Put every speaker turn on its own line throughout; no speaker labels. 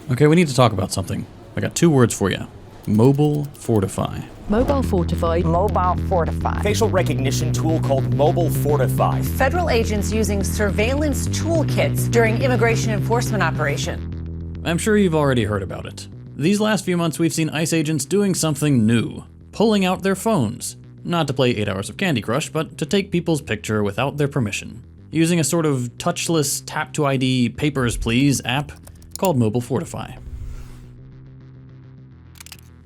Okay, we need to talk about something. I got 2 words for you. Mobile Fortify.
Mobile Fortify.
Mobile Fortify.
Facial recognition tool called Mobile Fortify.
Federal agents using surveillance toolkits during immigration enforcement operation.
I'm sure you've already heard about it. These last few months we've seen ICE agents doing something new. Pulling out their phones. Not to play 8 hours of Candy Crush, but to take people's picture without their permission. Using a sort of touchless tap to ID papers please app called Mobile Fortify.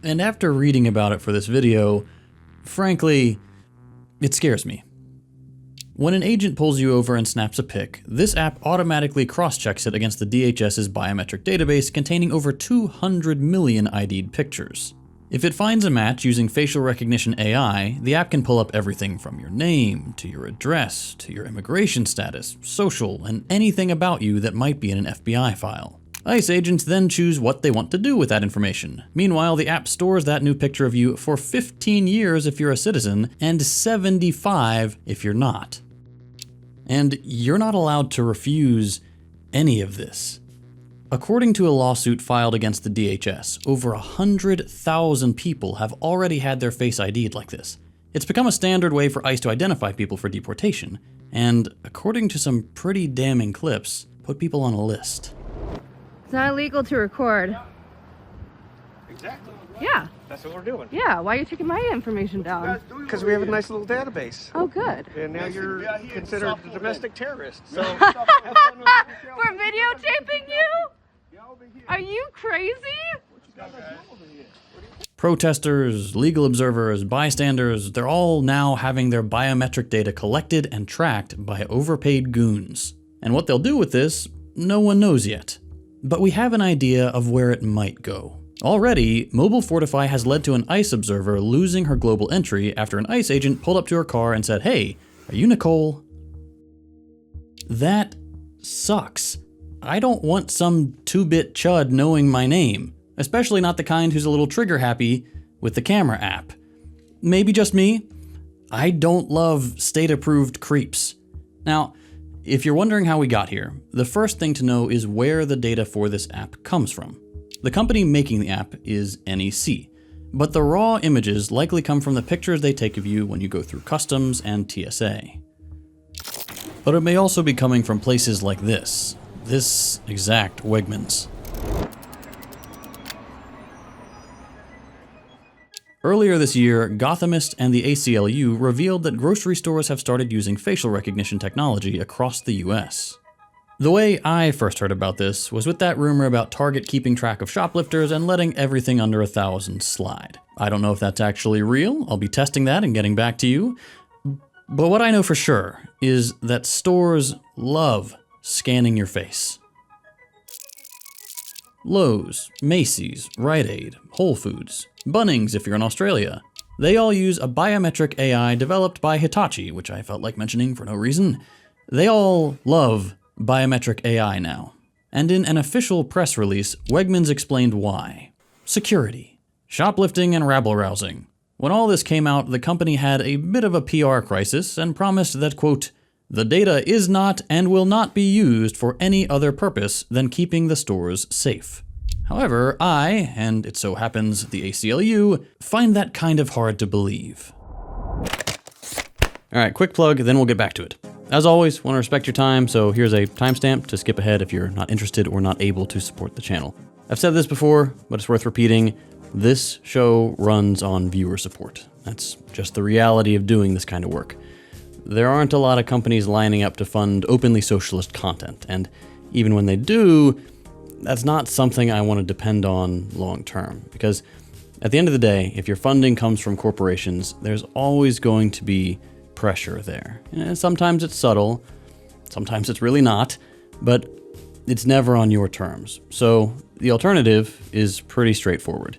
And after reading about it for this video, frankly, it scares me. When an agent pulls you over and snaps a pic, this app automatically cross-checks it against the DHS's biometric database containing over 200 million ID'd pictures. If it finds a match using facial recognition AI, the app can pull up everything from your name, to your address, to your immigration status, social, and anything about you that might be in an FBI file. ICE agents then choose what they want to do with that information. Meanwhile, the app stores that new picture of you for 15 years if you're a citizen, and 75 if you're not. And you're not allowed to refuse any of this. According to a lawsuit filed against the DHS, over 100,000 people have already had their face ID'd like this. It's become a standard way for ICE to identify people for deportation, and according to some pretty damning clips, put people on a list.
It's not illegal to record.
Exactly.
Yeah.
That's what we're doing.
Yeah, why are you taking my information down?
Because we have a nice little database.
Oh, good.
And now you're considered a domestic terrorist. So
We're videotaping you? Are you crazy?
Protesters, legal observers, bystanders, they're all now having their biometric data collected and tracked by overpaid goons. And what they'll do with this, no one knows yet. But we have an idea of where it might go. Already, Mobile Fortify has led to an ICE observer losing her global entry after an ICE agent pulled up to her car and said, "Hey, are you Nicole?" That sucks. I don't want some 2-bit chud knowing my name, especially not the kind who's a little trigger happy with the camera app. Maybe just me. I don't love state-approved creeps. Now, if you're wondering how we got here, the first thing to know is where the data for this app comes from. The company making the app is NEC, but the raw images likely come from the pictures they take of you when you go through customs and TSA. But it may also be coming from places like this exact Wegmans. Earlier this year, Gothamist and the ACLU revealed that grocery stores have started using facial recognition technology across the US. The way I first heard about this was with that rumor about Target keeping track of shoplifters and letting everything under 1,000 slide. I don't know if that's actually real. I'll be testing that and getting back to you. But what I know for sure is that stores love scanning your face. Lowe's, Macy's, Rite Aid, Whole Foods, Bunnings if you're in Australia. They all use a biometric AI developed by Hitachi, which I felt like mentioning for no reason. They all love biometric AI now. And in an official press release, Wegmans explained why. Security, shoplifting, and rabble-rousing. When all this came out, the company had a bit of a PR crisis and promised that, quote, "The data is not and will not be used for any other purpose than keeping the stores safe." However, I, and it so happens the ACLU, find that kind of hard to believe. Alright, quick plug, then we'll get back to it. As always, want to respect your time, so here's a timestamp to skip ahead if you're not interested or not able to support the channel. I've said this before, but it's worth repeating. This show runs on viewer support. That's just the reality of doing this kind of work. There aren't a lot of companies lining up to fund openly socialist content, and even when they do, that's not something I want to depend on long term, because at the end of the day, if your funding comes from corporations, there's always going to be pressure there. And sometimes it's subtle, sometimes it's really not, but it's never on your terms. So the alternative is pretty straightforward.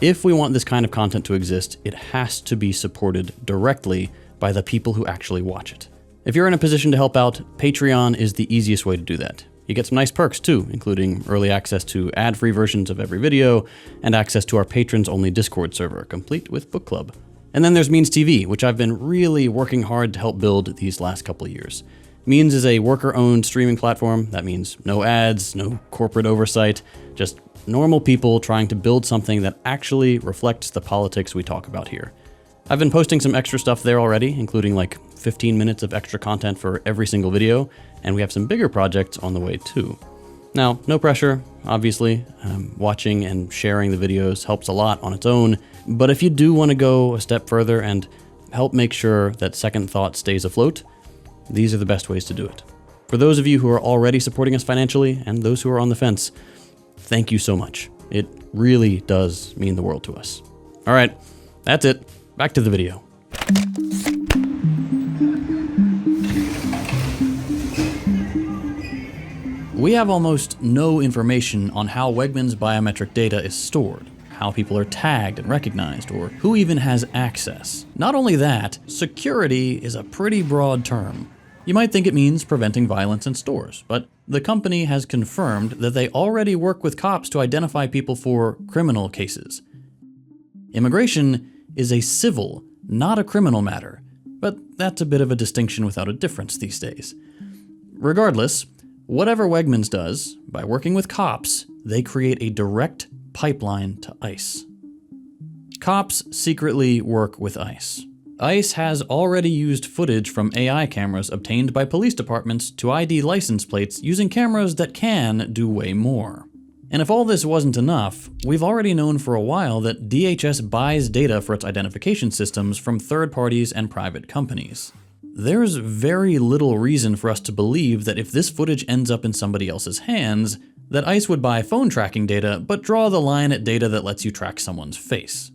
If we want this kind of content to exist, it has to be supported directly by the people who actually watch it. If you're in a position to help out, Patreon is the easiest way to do that. You get some nice perks too, including early access to ad-free versions of every video and access to our patrons-only Discord server, complete with book club. And then there's Means TV, which I've been really working hard to help build these last couple of years. Means is a worker-owned streaming platform. That means no ads, no corporate oversight, just normal people trying to build something that actually reflects the politics we talk about here. I've been posting some extra stuff there already, including like 15 minutes of extra content for every single video, and we have some bigger projects on the way too. Now, no pressure, obviously. Watching and sharing the videos helps a lot on its own, but if you do want to go a step further and help make sure that Second Thought stays afloat, these are the best ways to do it. For those of you who are already supporting us financially, and those who are on the fence, thank you so much. It really does mean the world to us. All right, that's it. Back to the video. We have almost no information on how Wegmans' biometric data is stored, how people are tagged and recognized, or who even has access. Not only that, security is a pretty broad term. You might think it means preventing violence in stores, but the company has confirmed that they already work with cops to identify people for criminal cases. Immigration is a civil, not a criminal matter, but that's a bit of a distinction without a difference these days. Regardless, whatever Wegmans does, by working with cops, they create a direct pipeline to ICE. Cops secretly work with ICE. ICE has already used footage from AI cameras obtained by police departments to ID license plates using cameras that can do way more. And if all this wasn't enough, we've already known for a while that DHS buys data for its identification systems from third parties and private companies. There's very little reason for us to believe that if this footage ends up in somebody else's hands, that ICE would buy phone tracking data but draw the line at data that lets you track someone's face.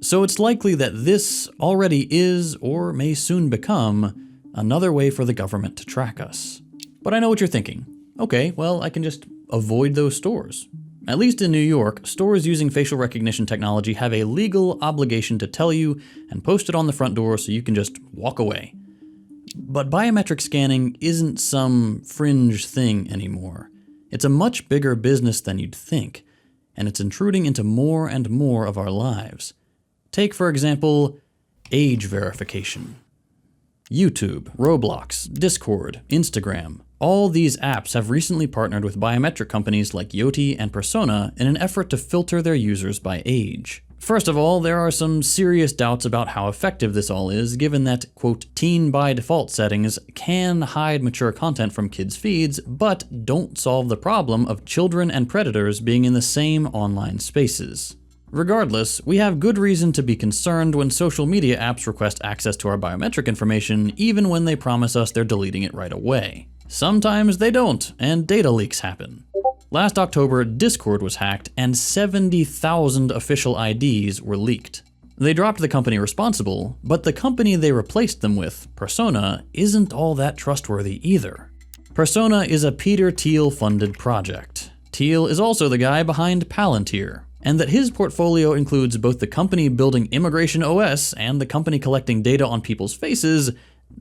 So it's likely that this already is, or may soon become, another way for the government to track us. But I know what you're thinking. Okay, well, I can just avoid those stores. At least in New York, stores using facial recognition technology have a legal obligation to tell you and post it on the front door so you can just walk away. But biometric scanning isn't some fringe thing anymore. It's a much bigger business than you'd think, and it's intruding into more and more of our lives. Take, for example, age verification. YouTube, Roblox, Discord, Instagram, all these apps have recently partnered with biometric companies like Yoti and Persona in an effort to filter their users by age. First of all, there are some serious doubts about how effective this all is, given that, quote, teen by default settings can hide mature content from kids' feeds, but don't solve the problem of children and predators being in the same online spaces. Regardless, we have good reason to be concerned when social media apps request access to our biometric information, even when they promise us they're deleting it right away. Sometimes they don't, and data leaks happen. Last October, Discord was hacked, and 70,000 official IDs were leaked. They dropped the company responsible, but the company they replaced them with, Persona, isn't all that trustworthy either. Persona is a Peter Thiel-funded project. Thiel is also the guy behind Palantir, and that his portfolio includes both the company building Immigration OS and the company collecting data on people's faces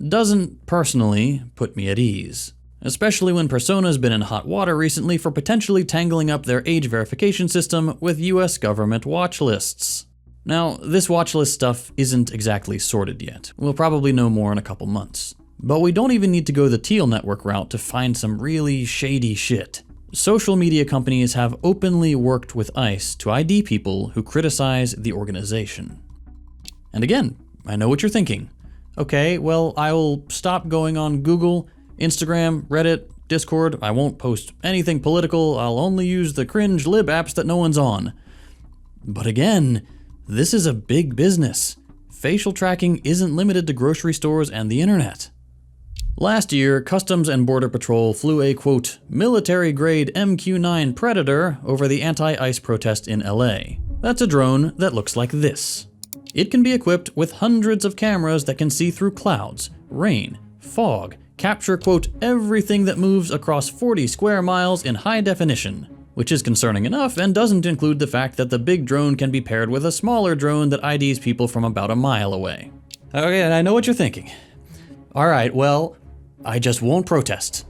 doesn't personally put me at ease. Especially when Persona's been in hot water recently for potentially tangling up their age verification system with US government watch lists. Now, this watch list stuff isn't exactly sorted yet. We'll probably know more in a couple months. But we don't even need to go the Thiel network route to find some really shady shit. Social media companies have openly worked with ICE to ID people who criticize the organization. And again, I know what you're thinking. Okay, well, I will stop going on Google, Instagram, Reddit, Discord. I won't post anything political. I'll only use the cringe lib apps that no one's on. But again, this is a big business. Facial tracking isn't limited to grocery stores and the internet. Last year, Customs and Border Patrol flew a, quote, military-grade MQ-9 Predator over the anti-ICE protest in LA. That's a drone that looks like this. It can be equipped with hundreds of cameras that can see through clouds, rain, fog, capture, quote, everything that moves across 40 square miles in high definition, which is concerning enough and doesn't include the fact that the big drone can be paired with a smaller drone that IDs people from about a mile away. Okay, I know what you're thinking. All right, well, I just won't protest.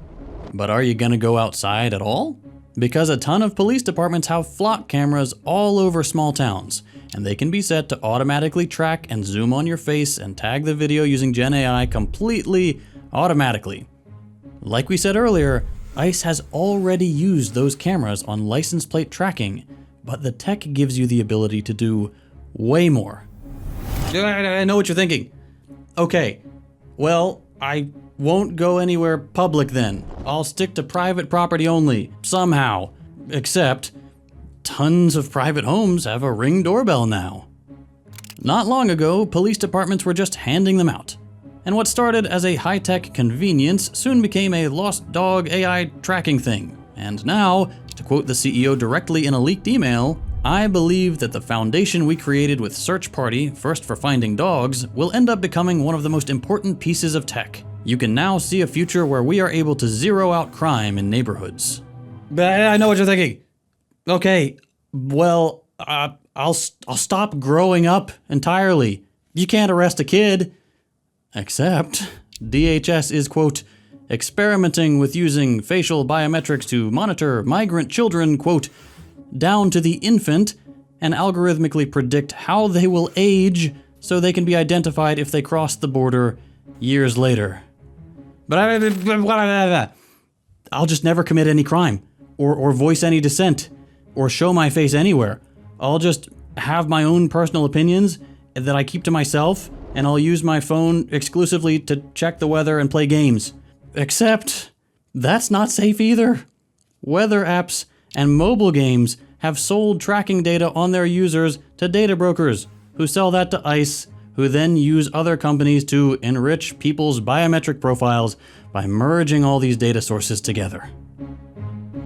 But are you gonna go outside at all? Because a ton of police departments have flock cameras all over small towns, and they can be set to automatically track and zoom on your face and tag the video using Gen AI completely automatically. Like we said earlier, ICE has already used those cameras on license plate tracking, but the tech gives you the ability to do way more. I know what you're thinking. Okay, well, I won't go anywhere public then. I'll stick to private property only, somehow. Except, tons of private homes have a Ring doorbell now. Not long ago, police departments were just handing them out. And what started as a high-tech convenience soon became a lost dog AI tracking thing. And now, to quote the CEO directly in a leaked email, "I believe that the foundation we created with Search Party, first for finding dogs, will end up becoming one of the most important pieces of tech. You can now see a future where we are able to zero out crime in neighborhoods." But I know what you're thinking. Okay, well, I'll stop growing up entirely. You can't arrest a kid. Except, DHS is, quote, experimenting with using facial biometrics to monitor migrant children, quote, down to the infant, and algorithmically predict how they will age so they can be identified if they cross the border years later. But I'll just never commit any crime, or voice any dissent, or show my face anywhere. I'll just have my own personal opinions that I keep to myself, and I'll use my phone exclusively to check the weather and play games. Except, that's not safe either. Weather apps and mobile games have sold tracking data on their users to data brokers, who sell that to ICE, who then use other companies to enrich people's biometric profiles by merging all these data sources together.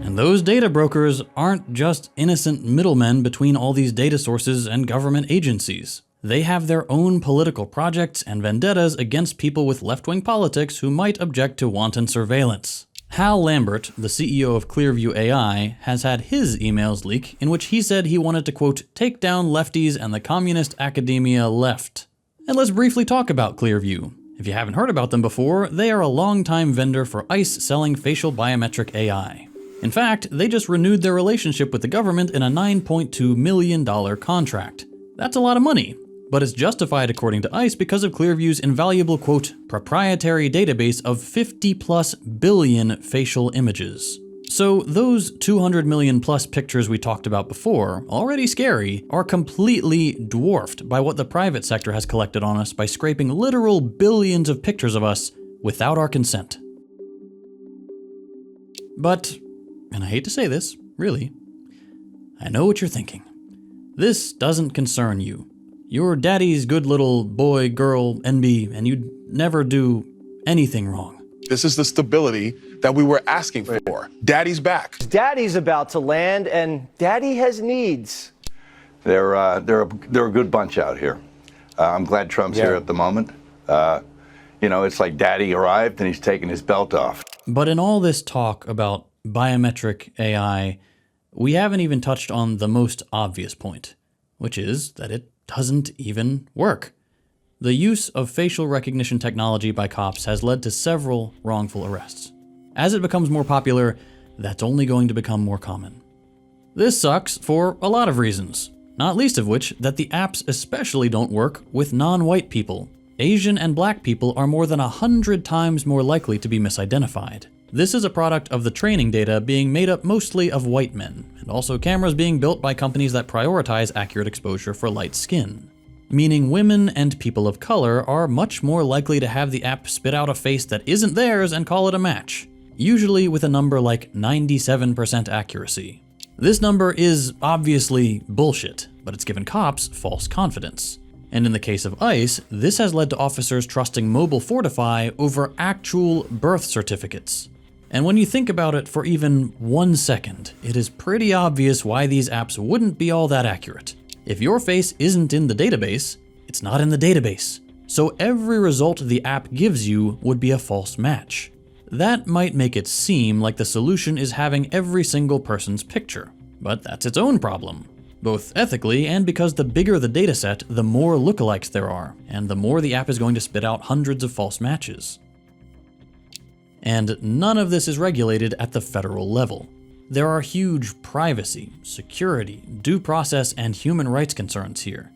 And those data brokers aren't just innocent middlemen between all these data sources and government agencies. They have their own political projects and vendettas against people with left-wing politics who might object to wanton surveillance. Hal Lambert, the CEO of Clearview AI, has had his emails leak in which he said he wanted to, quote, take down lefties and the communist academia left. And let's briefly talk about Clearview. If you haven't heard about them before, they are a longtime vendor for ICE selling facial biometric AI. In fact, they just renewed their relationship with the government in a $9.2 million contract. That's a lot of money, but it's justified according to ICE because of Clearview's invaluable, quote, proprietary database of 50+ billion facial images. So those 200 million plus pictures we talked about before, already scary, are completely dwarfed by what the private sector has collected on us by scraping literal billions of pictures of us without our consent. But, and I hate to say this, really, I know what you're thinking. This doesn't concern you. You're daddy's good little boy, girl, NB, and you'd never do anything wrong.
This is the stability that we were asking for. Daddy's back.
Daddy's about to land, and Daddy has needs.
They're a good bunch out here. I'm glad Trump's here at the moment. It's like Daddy arrived and he's taking his belt off.
But in all this talk about biometric AI, we haven't even touched on the most obvious point, which is that it doesn't even work. The use of facial recognition technology by cops has led to several wrongful arrests. As it becomes more popular, that's only going to become more common. This sucks for a lot of reasons, not least of which that the apps especially don't work with non-white people. Asian and black people are more than 100 times more likely to be misidentified. This is a product of the training data being made up mostly of white men, and also cameras being built by companies that prioritize accurate exposure for light skin. Meaning women and people of color are much more likely to have the app spit out a face that isn't theirs and call it a match, usually with a number like 97% accuracy. This number is obviously bullshit, but it's given cops false confidence. And in the case of ICE, this has led to officers trusting Mobile Fortify over actual birth certificates. And when you think about it for even 1 second, it is pretty obvious why these apps wouldn't be all that accurate. If your face isn't in the database, it's not in the database. So every result the app gives you would be a false match. That might make it seem like the solution is having every single person's picture, but that's its own problem. Both ethically and because the bigger the dataset, the more lookalikes there are, and the more the app is going to spit out hundreds of false matches. And none of this is regulated at the federal level. There are huge privacy, security, due process, and human rights concerns here.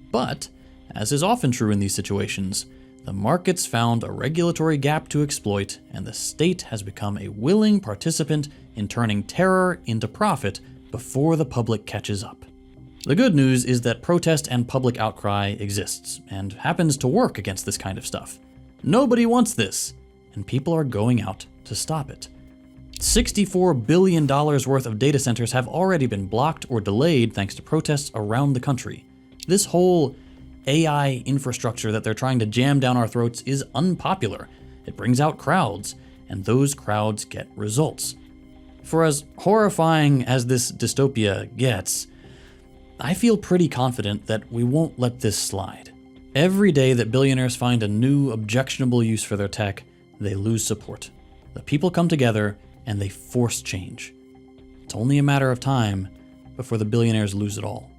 But, as is often true in these situations, The markets found a regulatory gap to exploit, and the state has become a willing participant in turning terror into profit before the public catches up. The good news is that protest and public outcry exists, and happens to work against this kind of stuff. Nobody wants this, and people are going out to stop it. $64 billion worth of data centers have already been blocked or delayed thanks to protests around the country. This whole AI infrastructure that they're trying to jam down our throats is unpopular. It brings out crowds, and those crowds get results. For as horrifying as this dystopia gets, I feel pretty confident that we won't let this slide. Every day that billionaires find a new, objectionable use for their tech, they lose support. The people come together and they force change. It's only a matter of time before the billionaires lose it all.